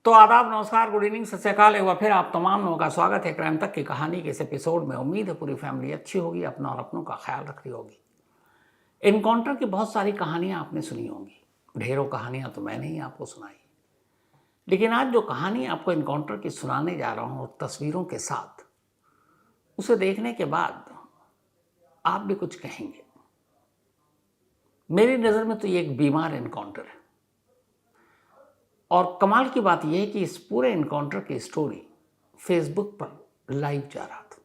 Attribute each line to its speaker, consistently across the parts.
Speaker 1: तो आदाब, नमस्कार, गुड इवनिंग, सत श्री अकाल। एक बार फिर आप तमाम लोगों का स्वागत है क्राइम तक की कहानी के इस एपिसोड में। उम्मीद है पूरी फैमिली अच्छी होगी, अपना और अपनों का ख्याल रख रही होगी। इनकाउंटर की बहुत सारी कहानियां आपने सुनी होंगी, ढेरों कहानियां तो मैंने ही आपको सुनाई। लेकिन आज जो कहानी आपको इनकाउंटर की सुनाने जा रहा हूं तस्वीरों के साथ, उसे देखने के बाद आप भी कुछ कहेंगे। मेरी नज़र में तो ये एक बीमार इनकाउंटर है। और कमाल की बात यह है कि इस पूरे इनकाउंटर की स्टोरी फेसबुक पर लाइव जा रहा था।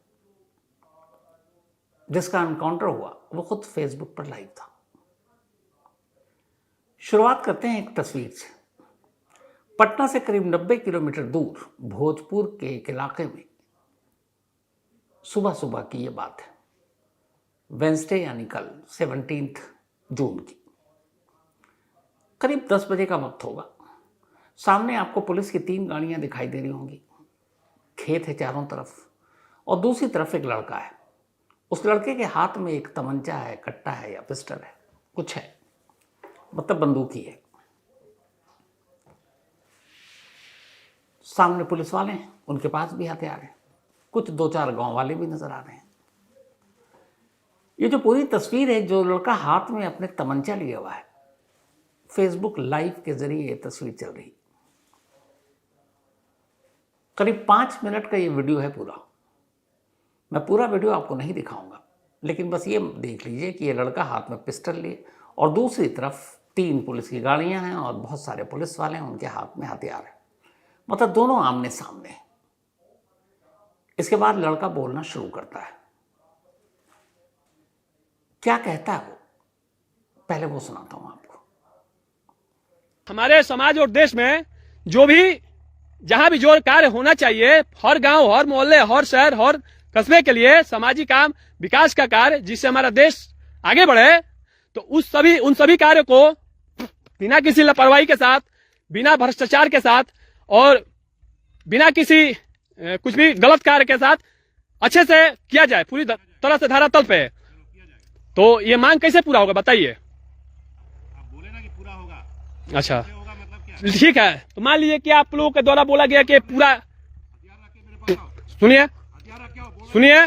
Speaker 1: जिसका इनकाउंटर हुआ वो खुद फेसबुक पर लाइव था। शुरुआत करते हैं एक तस्वीर से। पटना से करीब 90 किलोमीटर दूर भोजपुर के एक इलाके में सुबह सुबह की ये बात है। वेंसडे यानी कल 17 जून की करीब 10 बजे का वक्त होगा। सामने आपको पुलिस की 3 गाड़ियां दिखाई दे रही होंगी। खेत है चारों तरफ और दूसरी तरफ एक लड़का है। उस लड़के के हाथ में एक तमंचा है, कट्टा है या पिस्टल है, कुछ है, मतलब बंदूक ही है। सामने पुलिस वाले हैं, उनके पास भी हथियार हैं। कुछ 2-4 गांव वाले भी नजर आ रहे हैं। ये जो पूरी तस्वीर है, जो लड़का हाथ में अपने तमंचा लिया हुआ है, फेसबुक लाइव के जरिए ये तस्वीर चल रही। करीब 5 मिनट का ये वीडियो है पूरा। मैं पूरा वीडियो आपको नहीं दिखाऊंगा, लेकिन बस ये देख लीजिए कि ये लड़का हाथ में पिस्टल लिए और दूसरी तरफ 3 पुलिस की गाड़ियां हैं और बहुत सारे पुलिस वाले हैं, उनके हाथ में हथियार है। मतलब दोनों आमने सामने हैं। इसके बाद लड़का बोलना शुरू करता है। क्या कहता है वो, पहले वो सुनाता हूं आपको।
Speaker 2: हमारे समाज और देश में जो भी जहां भी जो कार्य होना चाहिए, हर गांव, हर मोहल्ले, हर शहर, हर कस्बे के लिए सामाजिक काम, विकास का कार्य, जिससे हमारा देश आगे बढ़े, तो उन सभी कार्यों को बिना किसी लापरवाही के साथ, बिना भ्रष्टाचार के साथ और बिना किसी कुछ भी गलत कार्य के साथ अच्छे से किया जाए, पूरी तरह से धरातल पे। तो ये मांग कैसे पूरा होगा बताइए?
Speaker 3: आप बोले ना कि पूरा होगा।
Speaker 2: अच्छा,
Speaker 3: होगा मतलब क्या?
Speaker 2: ठीक है। तो मान लीजिए कि आप लोगों के द्वारा बोला गया कि पूरा, सुनिए सुनिए,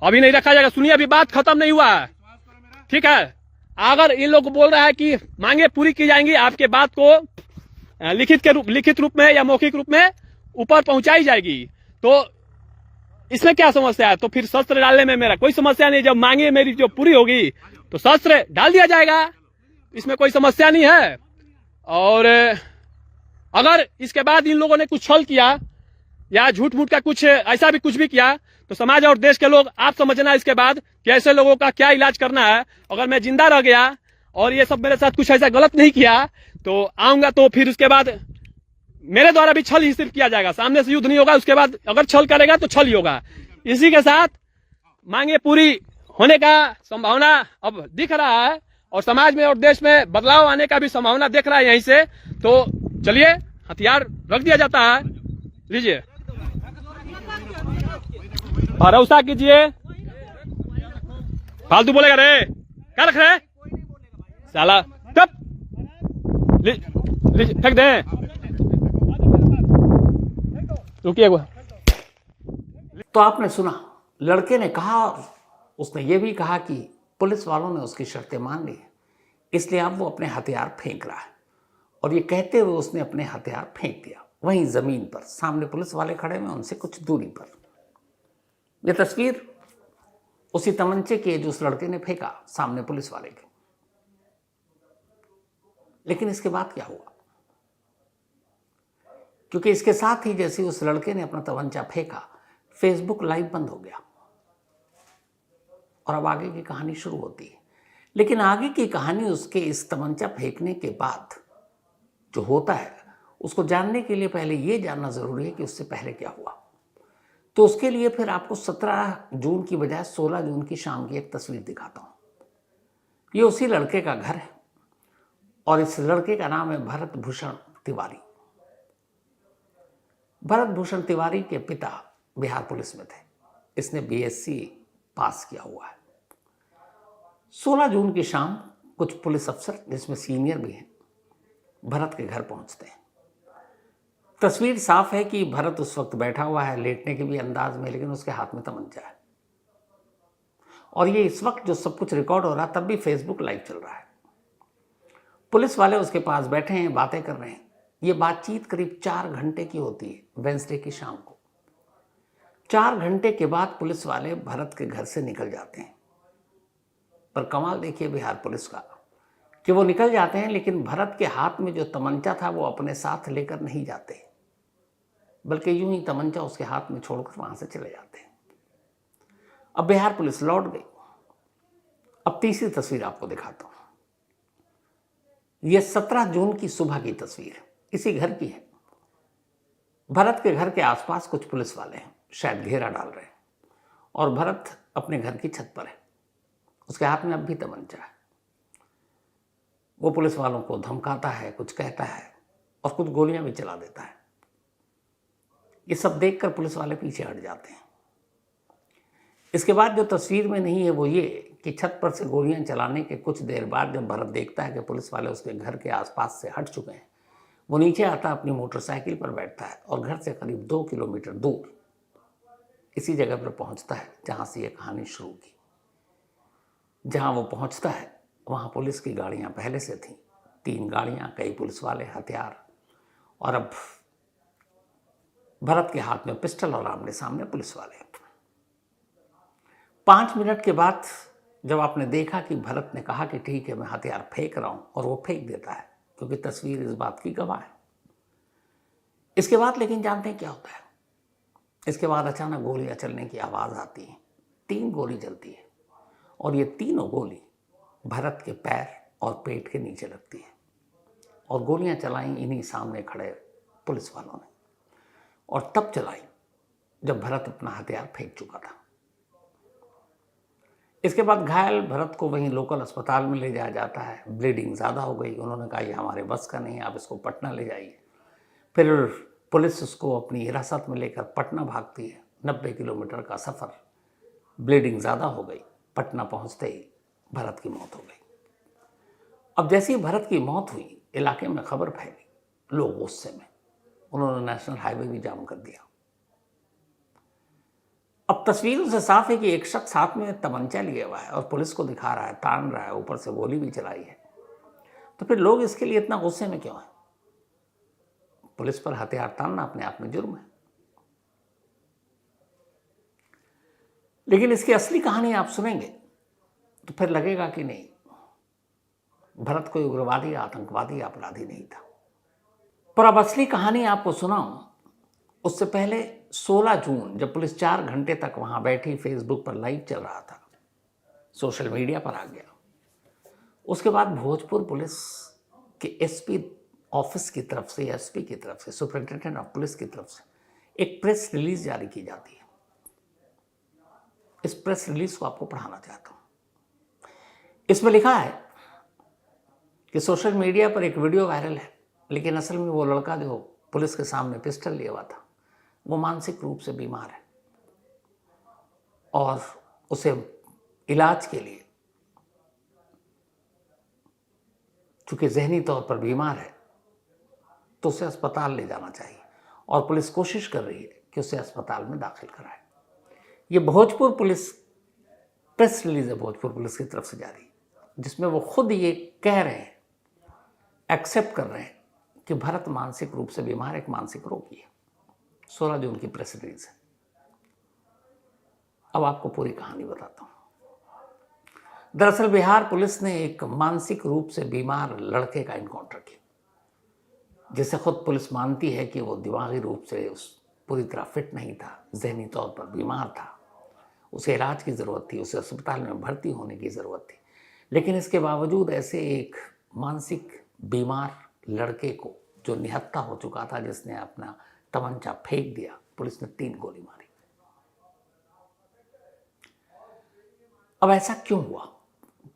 Speaker 2: अभी नहीं रखा जाएगा, सुनिए, अभी बात खत्म नहीं हुआ है, ठीक है। अगर इन लोग बोल रहा है कि मांगे पूरी की जाएंगी, आपके बात को लिखित रूप में या मौखिक रूप में ऊपर पहुंचाई जाएगी, तो इसमें क्या समस्या है? तो फिर शस्त्र डालने में मेरा कोई समस्या नहीं। जब मांगे मेरी जो पूरी होगी तो शस्त्र डाल दिया जाएगा, इसमें कोई समस्या नहीं है। और अगर इसके बाद इन लोगों ने कुछ छल किया या झूठ मूठ का कुछ ऐसा भी कुछ भी किया, तो समाज और देश के लोग, आप समझना इसके बाद कि ऐसे लोगों का क्या इलाज करना है। अगर मैं जिंदा रह गया और ये सब मेरे साथ कुछ ऐसा गलत नहीं किया, तो आऊंगा, तो फिर उसके बाद मेरे द्वारा भी छल ही सिर्फ किया जाएगा, सामने से युद्ध नहीं होगा। उसके बाद अगर छल करेगा तो छल ही होगा। इसी के साथ मांगे पूरी होने का संभावना अब दिख रहा है और समाज में और देश में बदलाव आने का भी संभावना दिख रहा है यहीं से। तो चलिए, हथियार रख दिया जाता है, लीजिए, भरोसा कीजिए। फालतू बोलेगा रे, क्या रख रहे साला, तब फेंक दे, रुकिए।
Speaker 1: तो आपने सुना, लड़के ने कहा, उसने ये भी कहा कि पुलिस वालों ने उसकी शर्तें मान ली, इसलिए अब वो अपने हथियार फेंक रहा है। और ये कहते हुए उसने अपने हथियार फेंक दिया वहीं जमीन पर। सामने पुलिस वाले खड़े हैं, उनसे कुछ दूरी पर। यह तस्वीर उसी तमंचे की है जो उस लड़के ने फेंका सामने पुलिस वाले के। लेकिन इसके बाद क्या हुआ? क्योंकि इसके साथ ही जैसे उस लड़के ने अपना तमंचा फेंका, फेसबुक लाइव बंद हो गया और अब आगे की कहानी शुरू होती है। लेकिन आगे की कहानी उसके इस तमंचा फेंकने के बाद जो होता है, उसको जानने के लिए पहले यह जानना जरूरी है कि उससे पहले क्या हुआ। तो उसके लिए फिर आपको 17 जून की बजाय 16 जून की शाम की एक तस्वीर दिखाता हूं। ये उसी लड़के का घर है और इस लड़के का नाम है भरत भूषण तिवारी। भरत भूषण तिवारी के पिता बिहार पुलिस में थे। इसने बीएससी पास किया हुआ है। 16 जून की शाम कुछ पुलिस अफसर, जिसमें सीनियर भी हैं, भरत के घर पहुंचते हैं। तस्वीर साफ है कि भरत उस वक्त बैठा हुआ है लेटने के भी अंदाज में, लेकिन उसके हाथ में तमंचा है। और ये इस वक्त जो सब कुछ रिकॉर्ड हो रहा है तब भी फेसबुक लाइव चल रहा है। पुलिस वाले उसके पास बैठे हैं, बातें कर रहे हैं। ये बातचीत करीब 4 घंटे की होती है वेंसडे की शाम को। 4 घंटे के बाद पुलिस वाले भरत के घर से निकल जाते हैं। पर कमाल देखिए बिहार पुलिस का कि वो निकल जाते हैं, लेकिन भरत के हाथ में जो तमंचा था वो अपने साथ लेकर नहीं जाते, बल्कि यूं ही तमंचा उसके हाथ में छोड़कर वहां से चले जाते हैं। अब बिहार पुलिस लौट गई। अब तीसरी तस्वीर आपको दिखाता हूं। यह 17 जून की सुबह की तस्वीर है, इसी घर की है। भरत के घर के आसपास कुछ पुलिस वाले हैं, शायद घेरा डाल रहे हैं, और भरत अपने घर की छत पर है। उसके हाथ में अब भी तमंचा है। वो पुलिस वालों को धमकाता है, कुछ कहता है और कुछ गोलियां भी चला देता है। ये सब देखकर पुलिस वाले पीछे हट जाते हैं। इसके बाद जो तस्वीर में नहीं है वो ये कि छत पर से गोलियां चलाने के कुछ देर बाद जब भरत देखता है कि पुलिस वाले उसके घर के आसपास से हट चुके हैं, वो नीचे आता, अपनी मोटरसाइकिल पर बैठता है और घर से करीब 2 किलोमीटर दूर इसी जगह पर पहुंचता है जहां से ये कहानी शुरू की। जहां वो पहुंचता है वहां पुलिस की गाड़ियां पहले से थीं, 3 गाड़ियां, कई पुलिस वाले, हथियार, और अब भरत के हाथ में पिस्टल और आमने सामने पुलिस वाले। 5 मिनट के बाद जब आपने देखा कि भरत ने कहा कि ठीक है मैं हथियार फेंक रहा हूं, और वो फेंक देता है क्योंकि तस्वीर इस बात की गवाह है। इसके बाद लेकिन जानते हैं क्या होता है? इसके बाद अचानक गोलियां चलने की आवाज आती है। 3 गोली चलती है और ये तीनों गोली भरत के पैर और पेट के नीचे लगती है, और गोलियां चलाई इन्हीं सामने खड़े पुलिस वालों ने, और तब चलाई जब भरत अपना हथियार फेंक चुका था। इसके बाद घायल भरत को वहीं लोकल अस्पताल में ले जाया जाता है। ब्लीडिंग ज़्यादा हो गई, उन्होंने कहा ये हमारे बस का नहीं है, आप इसको पटना ले जाइए। फिर पुलिस उसको अपनी हिरासत में लेकर पटना भागती है। 90 किलोमीटर का सफ़र, ब्लीडिंग ज़्यादा हो गई। पटना पहुंचते ही भरत की मौत हो गई। अब जैसे ही भरत की मौत हुई, इलाके में खबर फैली, लोग गुस्से में, उन्होंने नेशनल हाईवे भी जाम कर दिया। अब तस्वीरों से साफ है कि एक शख्स हाथ में तमंचा लिए हुआ है और पुलिस को दिखा रहा है, तान रहा है, ऊपर से गोली भी चलाई है। तो फिर लोग इसके लिए इतना गुस्से में क्यों हैं? पुलिस पर हथियार तानना अपने आप में जुर्म है। लेकिन इसकी असली कहानी आप सुनेंगे तो फिर लगेगा कि नहीं, भरत कोई उग्रवादी, आतंकवादी, अपराधी नहीं था। पर अब असली कहानी आपको सुनाऊं उससे पहले 16 जून जब पुलिस 4 घंटे तक वहां बैठी, फेसबुक पर लाइव चल रहा था, सोशल मीडिया पर आ गया। उसके बाद भोजपुर पुलिस के एसपी ऑफिस की तरफ से, एसपी की तरफ से, सुपरिंटेंडेंट ऑफ पुलिस की तरफ से एक प्रेस रिलीज जारी की जाती है। इस प्रेस रिलीज को आपको पढ़ाना चाहता हूं। इसमें लिखा है कि सोशल मीडिया पर एक वीडियो वायरल है, लेकिन असल में वो लड़का जो पुलिस के सामने पिस्टल लिया हुआ था वो मानसिक रूप से बीमार है, और उसे इलाज के लिए, चूंकि जहनी तौर पर बीमार है, तो उसे अस्पताल ले जाना चाहिए, और पुलिस कोशिश कर रही है कि उसे अस्पताल में दाखिल कराए। ये भोजपुर पुलिस प्रेस रिलीज है, भोजपुर पुलिस की तरफ से जारी, जिसमें वो खुद ये कह रहे हैं, एक्सेप्ट कर रहे हैं कि भरत मानसिक रूप से बीमार, एक मानसिक रोगी है। 16 जून की प्रेस रिलीज है। अब आपको पूरी कहानी बताता हूं। दरअसल बिहार पुलिस ने एक मानसिक रूप से बीमार लड़के का एनकाउंटर किया, जिसे खुद पुलिस मानती है कि वो दिमागी रूप से पूरी तरह फिट नहीं था, जहनी तौर पर बीमार था, उसे इलाज की ज़रूरत थी, उसे अस्पताल में भर्ती होने की ज़रूरत थी। लेकिन इसके बावजूद ऐसे एक मानसिक बीमार लड़के को, जो निहत्था हो चुका था, जिसने अपना तमंचा फेंक दिया, पुलिस ने 3 गोली मारी। अब ऐसा क्यों हुआ?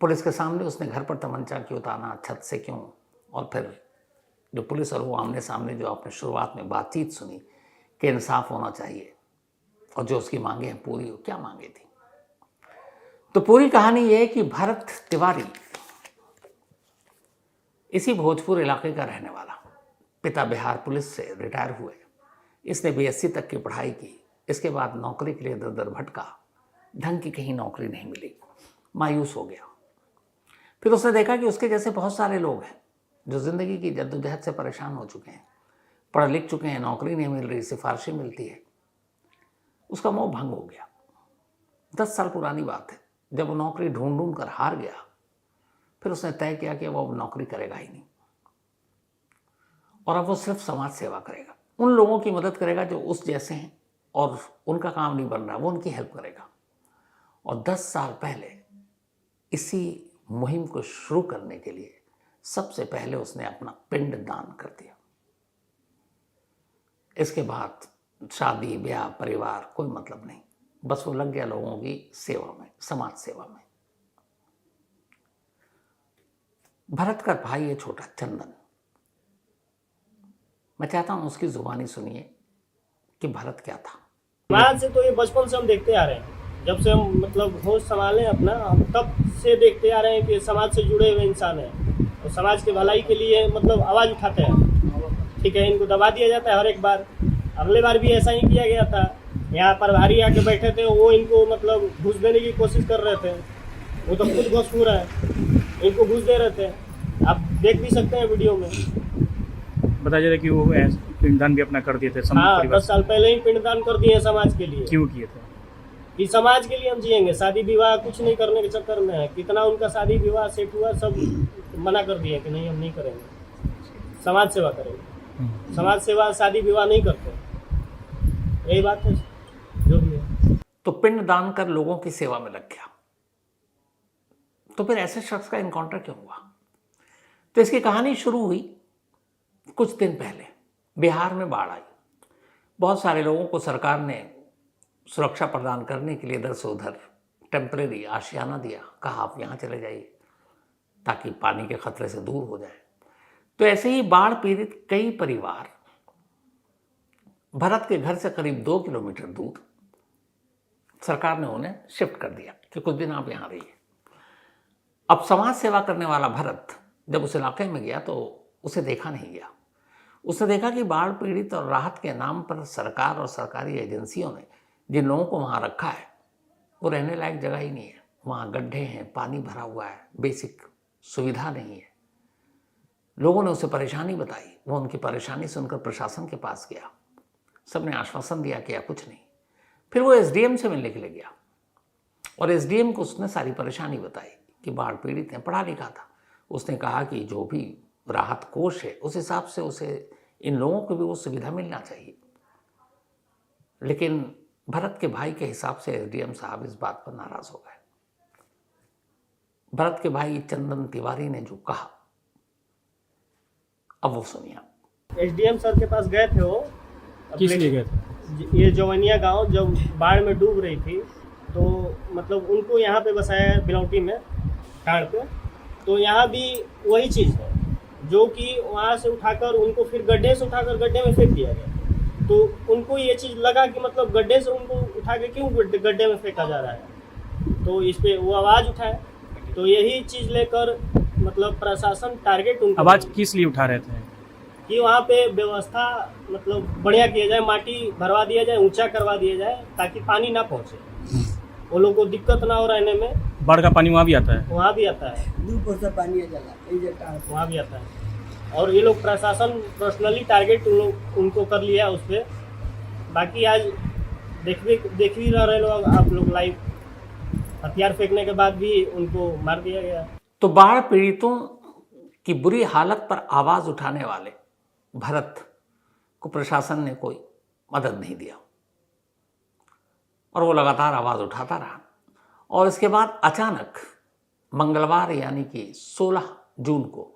Speaker 1: पुलिस के सामने उसने घर पर तमंचा क्यों ताना, छत से क्यों? और फिर जो पुलिस और वो आमने सामने जो आपने शुरुआत में बातचीत सुनी कि इंसाफ होना चाहिए, और जो उसकी मांगे हैं पूरी, हो क्या मांगे थी? तो पूरी कहानी ये है कि भरत तिवारी इसी भोजपुर इलाके का रहने वाला, पिता बिहार पुलिस से रिटायर हुए। इसने बीएससी तक की पढ़ाई की। इसके बाद नौकरी के लिए दर दर भटका, ढंग की कहीं नौकरी नहीं मिली, मायूस हो गया। फिर उसने देखा कि उसके जैसे बहुत सारे लोग हैं जो ज़िंदगी की जद्दोजहद से परेशान हो चुके हैं, पढ़ लिख चुके हैं, नौकरी नहीं मिल रही, सिफारिशें मिलती है। उसका मोह भंग हो गया। 10 साल पुरानी बात है, जब वो नौकरी ढूंढ ढूंढ कर हार गया, फिर उसने तय किया कि वो अब नौकरी करेगा ही नहीं और अब वो सिर्फ समाज सेवा करेगा। उन लोगों की मदद करेगा जो उस जैसे हैं और उनका काम नहीं बन रहा, वो उनकी हेल्प करेगा। और 10 साल पहले इसी मुहिम को शुरू करने के लिए सबसे पहले उसने अपना पिंड दान कर दिया। इसके बाद शादी ब्याह परिवार कोई मतलब नहीं, बस वो लग गया लोगों की सेवा में, समाज सेवा में। भरत का भाई है छोटा चंदन। मैं चाहता हूं उसकी जुबानी सुनिए कि भरत क्या था।
Speaker 4: समाज से तो ये बचपन से हम देखते आ रहे हैं, जब से हम मतलब होश संभाले अपना, हम तब से देखते आ रहे हैं कि समाज से जुड़े हुए इंसान हैं और समाज के भलाई के लिए मतलब आवाज़ उठाते हैं। ठीक है, इनको दबा दिया जाता है हर एक बार। अगले बार भी ऐसा ही किया गया था। यहाँ पर भारी आके बैठे थे, वो इनको मतलब घूस देने की कोशिश कर रहे थे। वो तो खुद घूसखोर है, इनको घूस दे रहे थे। आप देख भी सकते हैं वीडियो में।
Speaker 5: बताया जा रहा है कि वो पिंडदान भी अपना कर दिए थे
Speaker 4: हाँ,
Speaker 5: परिवार
Speaker 4: 10 साल पहले ही पिंडदान कर दिए समाज के लिए।
Speaker 5: क्यों किए थे?
Speaker 4: कि समाज के लिए हम जिएंगे, शादी विवाह कुछ नहीं करने के चक्कर में है। कितना उनका शादी विवाह सेट हुआ, सब मना कर दिया कि नहीं हम नहीं करेंगे, समाज सेवा करेंगे। समाज सेवा शादी विवाह नहीं करते, यही बात है जो भी है।
Speaker 1: तो पिंड दान कर लोगों की सेवा में लग गया। तो फिर ऐसे शख्स का इनकाउंटर क्यों हुआ? तो इसकी कहानी शुरू हुई कुछ दिन पहले। बिहार में बाढ़ आई। बहुत सारे लोगों को सरकार ने सुरक्षा प्रदान करने के लिए इधर से उधर टेम्परेरी आशियाना दिया, कहा आप यहाँ चले जाइए ताकि पानी के खतरे से दूर हो जाए। तो ऐसे ही बाढ़ पीड़ित कई परिवार भरत के घर से करीब 2 किलोमीटर दूर सरकार ने उन्हें शिफ्ट कर दिया कि कुछ दिन आप यहाँ रहिए। अब समाज सेवा करने वाला भरत जब उस इलाके में गया तो उसे देखा नहीं गया। उसने देखा कि बाढ़ पीड़ित और राहत के नाम पर सरकार और सरकारी एजेंसियों ने जिन लोगों को वहाँ रखा है वो रहने लायक जगह ही नहीं है। वहाँ गड्ढे हैं, पानी भरा हुआ है, बेसिक सुविधा नहीं है। लोगों ने उसे परेशानी बताई, वो उनकी परेशानी सुनकर प्रशासन के पास गया। सबने आश्वासन दिया कि कुछ नहीं। फिर वो एसडीएम से मिलने के लिए गया और एसडीएम को उसने सारी परेशानी बताई कि बाढ़ पीड़ित हैं, पढ़ा लिखा था। उसने कहा कि जो भी राहत कोष है उस हिसाब से उसे इन लोगों को भी वो सुविधा मिलना चाहिए। लेकिन भरत के भाई के हिसाब से एसडीएम साहब इस बात पर नाराज हो गए। भरत के भाई चंदन तिवारी ने जो कहा, अब वो सुनिए।
Speaker 4: एसडीएम सर के पास गए थे वो।
Speaker 5: किस लिए गए थे?
Speaker 4: ये जवनिया गांव जब बाढ़ में डूब रही थी तो मतलब उनको यहाँ पे बसाया बिलौटी में टाड़ पे। तो यहाँ भी वही चीज़ है जो कि वहाँ से उठाकर उनको फिर गड्ढे से उठाकर गड्ढे में फेंक दिया गया। तो उनको ये चीज़ लगा कि मतलब गड्ढे से उनको उठा के क्यों गड्ढे में फेंका जा रहा है। तो इस पे वो आवाज़ उठाए। तो यही चीज़ लेकर मतलब प्रशासन टारगेट उनको
Speaker 5: आवाज किस लिए उठा रहे थे?
Speaker 4: कि वहाँ पे व्यवस्था मतलब बढ़िया किया जाए, माटी भरवा दिया जाए, ऊंचा करवा दिया जाए ताकि पानी ना पहुँचे, वो लोगों को दिक्कत ना हो रहने में।
Speaker 5: बाढ़ का पानी वहाँ भी आता है?
Speaker 4: वहाँ भी आता है, वहाँ भी आता है। और ये लोग प्रशासन पर्सनली टारगेट उनको कर लिया उस पर। बाकी आज देख भी रहे लोग, आप लोग लाइव, हथियार फेंकने के बाद भी उनको मार दिया गया।
Speaker 1: तो बाढ़ पीड़ितों की बुरी हालत पर आवाज उठाने वाले भरत को प्रशासन ने कोई मदद नहीं दिया और वो लगातार आवाज उठाता रहा। और इसके बाद अचानक मंगलवार यानी कि 16 जून को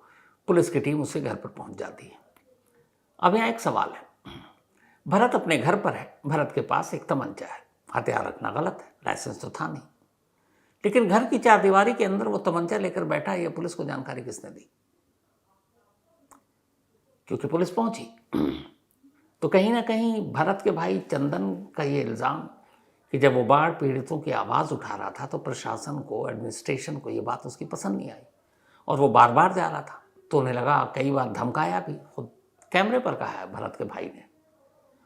Speaker 1: पुलिस की टीम उसके घर पर पहुंच जाती है। अब यहाँ एक सवाल है, भरत अपने घर पर है, भरत के पास एक तमंचा है, हथियार रखना गलत है, लाइसेंस तो था नहीं, लेकिन घर की चारदीवारी के अंदर वो तमंचा लेकर बैठा है। ये पुलिस को जानकारी किसने दी? क्योंकि पुलिस पहुंची। तो कहीं ना कहीं भरत के भाई चंदन का ये इल्ज़ाम कि जब वो बाढ़ पीड़ितों की आवाज़ उठा रहा था तो प्रशासन को, एडमिनिस्ट्रेशन को ये बात उसकी पसंद नहीं आई और वो बार बार जा रहा था। तो उन्हें लगा, कई बार धमकाया भी खुद कैमरे पर कहा है भरत के भाई ने।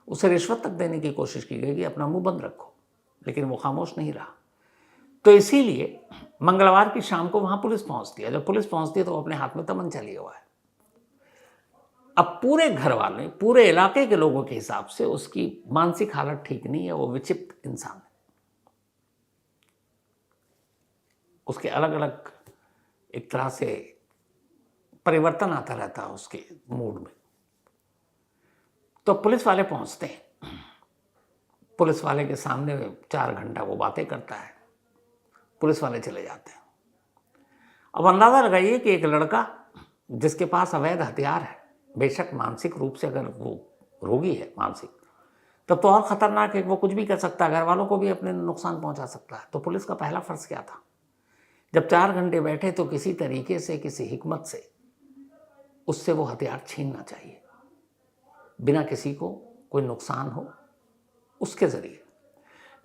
Speaker 1: उसे रिश्वत तक देने की कोशिश की गई कि अपना मुंह बंद रखो, लेकिन वो खामोश नहीं रहा। तो इसीलिए मंगलवार की शाम को वहां पुलिस पहुंचती है। जब पुलिस पहुंचती है तो वो अपने हाथ में तमंचा लिया हुआ है। अब पूरे घर वाले, पूरे इलाके के लोगों के हिसाब से उसकी मानसिक हालत ठीक नहीं है, वो विचित्र इंसान है। उसके अलग अलग एक तरह से परिवर्तन आता रहता है उसके मूड में। तो पुलिस वाले पहुंचते हैं। पुलिस वाले के सामने 4 घंटा वो बातें करता है, पुलिस वाले चले जाते हैं। अब अंदाजा लगाइए कि एक लड़का जिसके पास अवैध हथियार है, बेशक मानसिक रूप से अगर वो रोगी है मानसिक, तब तो और खतरनाक है, वो कुछ भी कर सकता है, घर वालों को भी अपने नुकसान पहुंचा सकता है। तो पुलिस का पहला फर्ज क्या था? जब 4 घंटे बैठे तो किसी तरीके से, किसी हिकमत से उससे वो हथियार छीनना चाहिए, बिना किसी को कोई नुकसान हो उसके जरिए।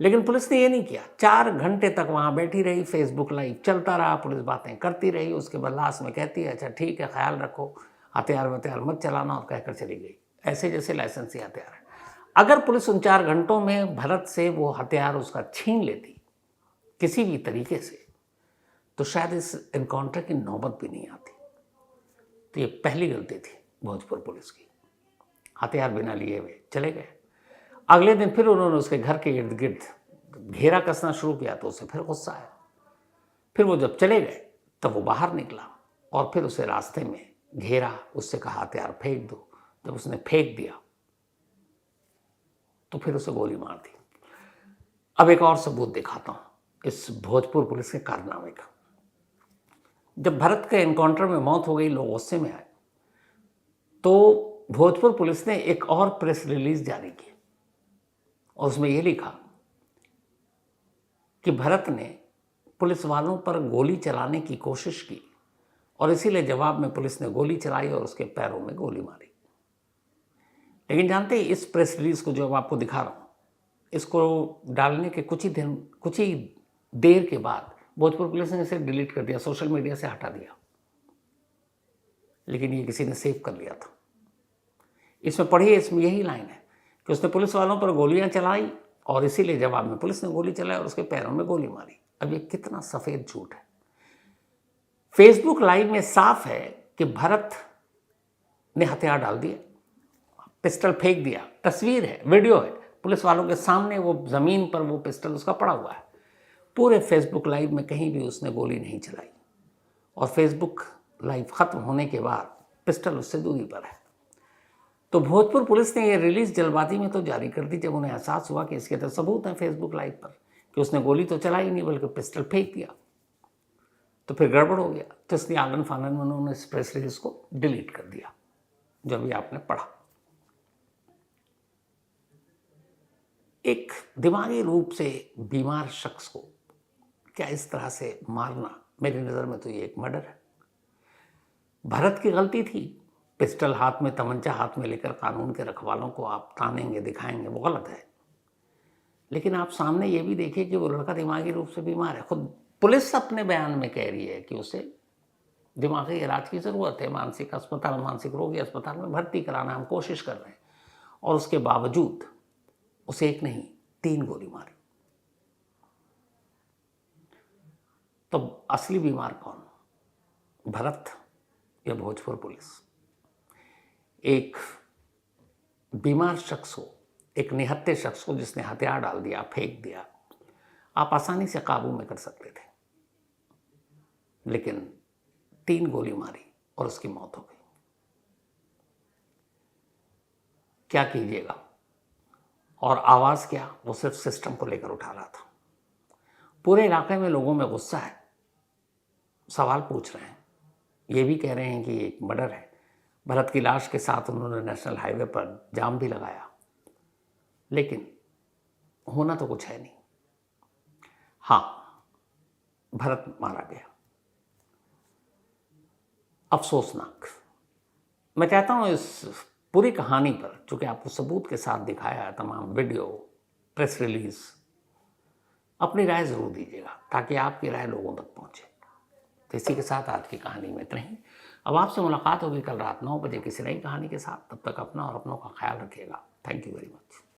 Speaker 1: लेकिन पुलिस ने ये नहीं किया। 4 घंटे तक वहां बैठी रही, फेसबुक लाइव चलता रहा, पुलिस बातें करती रही। उसके बाद लास्ट में कहती है अच्छा ठीक है, ख्याल रखो, हथियार मत चलाना, और कहकर चली गई, ऐसे जैसे लाइसेंसी हथियार है। अगर पुलिस उन 4 घंटों में भरत से वो हथियार उसका छीन लेती किसी भी तरीके से, तो शायद इस एनकाउंटर की नौबत भी नहीं आती। तो ये पहली गलती थी भोजपुर पुलिस की। हथियार बिना लिए हुए चले गए। अगले दिन फिर उन्होंने उसके घर के इर्द गिर्द घेरा कसना शुरू किया, तो उसे फिर गुस्सा आया। फिर वो जब चले गए तब वो बाहर निकला और फिर उसे रास्ते में घेरा, उससे कहा हथियार फेंक दो। जब उसने फेंक दिया तो फिर उसे गोली मार दी। अब एक और सबूत दिखाता हूं इस भोजपुर पुलिस के कारनामे का। जब भरत के एनकाउंटर में मौत हो गई, लोग गुस्से में आए, तो भोजपुर पुलिस ने एक और प्रेस रिलीज जारी की और उसमें यह लिखा कि भरत ने पुलिस वालों पर गोली चलाने की कोशिश की और इसीलिए जवाब में पुलिस ने गोली चलाई और उसके पैरों में गोली मारी। लेकिन जानते हैं, इस प्रेस रिलीज को जो अब आपको दिखा रहा हूं, इसको डालने के कुछ ही देर के बाद भोजपुर पुलिस ने इसे डिलीट कर दिया, सोशल मीडिया से हटा दिया। लेकिन ये किसी ने सेव कर लिया था। इसमें पढ़िए, इसमें यही लाइन है कि उसने पुलिस वालों पर गोलियां चलाई और इसीलिए जवाब में पुलिस ने गोली चलाई और उसके पैरों में गोली मारी। अब ये कितना सफेद झूठ है। फेसबुक लाइव में साफ है कि भरत ने हथियार डाल दिया, पिस्टल फेंक दिया, तस्वीर है, वीडियो है, पुलिस वालों के सामने वो जमीन पर वो पिस्टल उसका पड़ा हुआ है। पूरे फेसबुक लाइव में कहीं भी उसने गोली नहीं चलाई और फेसबुक लाइव खत्म होने के बाद पिस्टल उससे दूरी पर है। तो भोजपुर पुलिस ने ये रिलीज जल्दबाजी में तो जारी कर दी जब उन्हें एहसास हुआ कि इसके तो सबूत हैं फेसबुक लाइव पर कि उसने गोली तो चलाई नहीं बल्कि पिस्टल फेंक दिया। तो फिर गड़बड़ हो गया। तो इसलिए आंगन फांगन में उन्होंने इस प्रेस रिलीज को डिलीट कर दिया जो अभी आपने पढ़ा। एक दिमागी रूप से बीमार शख्स को क्या इस तरह से मारना, मेरी नज़र में तो ये एक मर्डर है। भरत की गलती थी, पिस्टल हाथ में, तमंचा हाथ में लेकर कानून के रखवालों को आप तानेंगे, दिखाएंगे, वो गलत है। लेकिन आप सामने ये भी देखिए कि वो लड़का दिमागी रूप से बीमार है। खुद पुलिस अपने बयान में कह रही है कि उसे दिमागी इलाज की ज़रूरत है, मानसिक अस्पताल, मानसिक रोगी अस्पताल में भर्ती कराना हम कोशिश कर रहे हैं, और उसके बावजूद उसे एक नहीं 3 गोली मारी। तो असली बीमार कौन, भरत या भोजपुर पुलिस? एक बीमार शख्स को, एक निहत्थे शख्स को जिसने हथियार डाल दिया, फेंक दिया, आप आसानी से काबू में कर सकते थे, लेकिन 3 गोली मारी और उसकी मौत हो गई। क्या कीजिएगा? और आवाज क्या, वो सिर्फ सिस्टम को लेकर उठा रहा था। पूरे इलाके में लोगों में गुस्सा है, सवाल पूछ रहे हैं, ये भी कह रहे हैं कि एक मर्डर है। भरत की लाश के साथ उन्होंने नेशनल हाईवे पर जाम भी लगाया, लेकिन होना तो कुछ है नहीं। हाँ, भरत मारा गया, अफसोसनाक। मैं चाहता हूं इस पूरी कहानी पर, चूंकि आपको सबूत के साथ दिखाया है, तमाम वीडियो, प्रेस रिलीज, अपनी राय जरूर दीजिएगा ताकि आपकी राय लोगों तक पहुंचे। तो इसी के साथ आज की कहानी में इतना ही। अब आपसे मुलाकात होगी कल रात 9 बजे किसी नई कहानी के साथ। तब तक अपना और अपनों का ख्याल रखिएगा। Thank you very much.